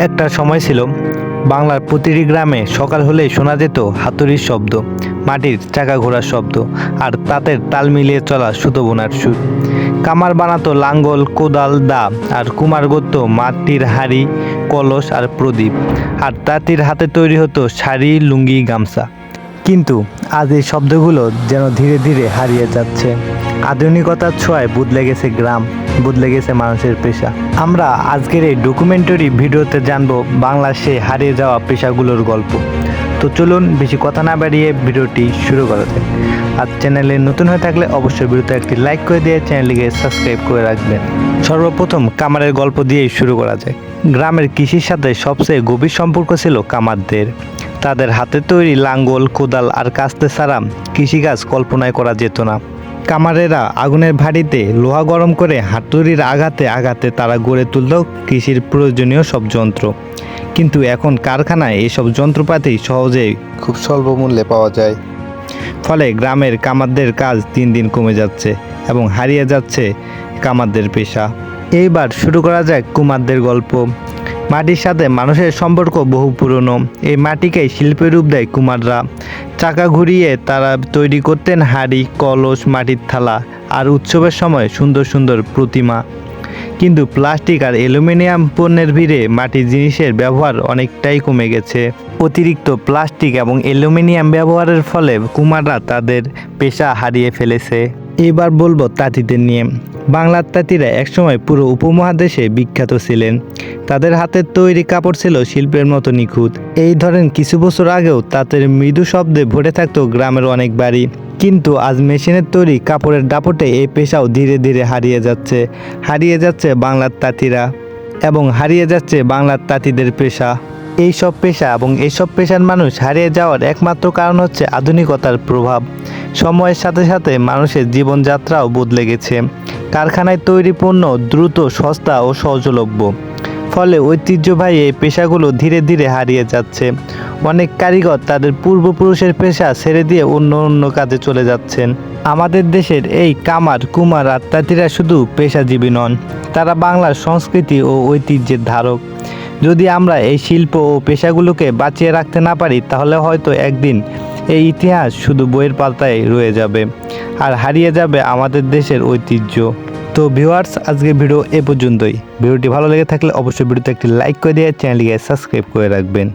একটা সময় ছিল বাংলার প্রতিটি গ্রামে সকাল হলেই শোনা যেত হাতুড়ির শব্দ, মাটির চাকা ঘোরার শব্দ আর তাদের তাল মিলিয়ে চলা সুতো বোনার সুর। কামার বানাতো লাঙ্গল, কোদাল, দা আর কুমার গড়ত মাটির হাঁড়ি, কলস আর প্রদীপ। আর তাঁতির হাতে তৈরি হতো শাড়ি, লুঙ্গি, গামছা। কিন্তু আজ এই শব্দগুলো যেন ধীরে ধীরে হারিয়ে যাচ্ছে। আধুনিকতার ছোঁয়ায় বদলে গেছে গ্রাম, বদলে গেছে মানুষের পেশা। আমরা আজকের এই ডকুমেন্টারি ভিডিওতে জানবো বাংলার সেই হারিয়ে যাওয়া পেশাগুলোর গল্প। তো চলুন বেশি কথা না বাড়িয়ে ভিডিওটি শুরু করা যায়। আর চ্যানেলে নতুন হয়ে থাকলে অবশ্যই ভিডিওতে একটি লাইক করে দিয়ে চ্যানেলটিকে সাবস্ক্রাইব করে রাখবেন। সর্বপ্রথম কামারের গল্প দিয়েই শুরু করা যায়। গ্রামের কৃষির সাথে সবচেয়ে গভীর সম্পর্ক ছিল কামারদের। তাদের হাতে তৈরি লাঙ্গল, কোদাল আর কাস্তে ছাড়া কৃষিকাজ কল্পনায় করা যেত না। কামারেরা আগুনের ভাঁড়িতে লোহা গরম করে হাতুড়ির আঘাতে আঘাতে তারা গড়ে তুলত কৃষির প্রয়োজনীয় সব যন্ত্র। কিন্তু এখন কারখানায় এসব যন্ত্রপাতি সহজেই খুব স্বল্প মূল্যে পাওয়া যায়। ফলে গ্রামের কামারদের কাজ দিন দিন কমে যাচ্ছে এবং হারিয়ে যাচ্ছে কামারদের পেশা। এইবার শুরু করা যাক কুমারদের গল্প। মাটির সাথে মানুষের সম্পর্ক বহু পুরনো। এই মাটিকেই শিল্পের রূপ দেয় কুমাররা। চাকা ঘুরিয়ে তারা তৈরি করতেন হাঁড়ি, কলস, মাটির থালা আর উৎসবের সময় সুন্দর সুন্দর প্রতিমা। কিন্তু প্লাস্টিক আর অ্যালুমিনিয়াম পণ্যের ভিড়ে মাটির জিনিসের ব্যবহার অনেকটাই কমে গেছে। অতিরিক্ত প্লাস্টিক এবং অ্যালুমিনিয়াম ব্যবহারের ফলে কুমাররা তাদের পেশা হারিয়ে ফেলেছে। এবার বলবো তাঁতিদের নিয়ে। বাংলার তাঁতিরা একসময় পুরো উপমহাদেশে বিখ্যাত ছিলেন। তাদের হাতের তৈরি কাপড় ছিল শিল্পের মতো নিখুঁত। এই ধরেন কিছু বছর আগেও তাদের মৃদু শব্দে ভরে থাকতো গ্রামের অনেক বাড়ি। কিন্তু আজ মেশিনের তৈরি কাপড়ের দাপটে এই পেশাও ধীরে ধীরে হারিয়ে যাচ্ছে বাংলার তাঁতিরা এবং হারিয়ে যাচ্ছে বাংলার তাঁতিদের পেশা। এইসব পেশা এবং এইসব পেশার মানুষ হারিয়ে যাওয়ার একমাত্র কারণ হচ্ছে আধুনিকতার প্রভাব। সময়ের সাথে সাথে মানুষের জীবনযাত্রাও বদলে গেছে। কারখানায় তৈরি পণ্য দ্রুত, সস্তা ও সহজলভ্য। ফলে ঐতিহ্যবাহী এই পেশাগুলো ধীরে ধীরে হারিয়ে যাচ্ছে। অনেক কারিগর তাদের পূর্বপুরুষের পেশা ছেড়ে দিয়ে অন্য কাজে চলে যাচ্ছেন। আমাদের দেশের এই কামার, কুমার আর তাঁতিরা শুধু পেশাজীবী নন, তারা বাংলার সংস্কৃতি ও ঐতিহ্যের ধারক। যদি আমরা এই শিল্প ও পেশাগুলোকে বাঁচিয়ে রাখতে না পারি তাহলে হয়তো একদিন এই ইতিহাস শুধু বইয়ের পাতায় রয়ে যাবে আর হারিয়ে যাবে আমাদের দেশের ঐতিহ্য। তো ভিউয়ার্স, আজকের ভিডিও এ পর্যন্তই। ভিডিওটি ভালো লেগে থাকলে অবশ্যই ভিডিওতে একটি লাইক করে দিয়ে চ্যানেলটিকে সাবস্ক্রাইব করে রাখবেন।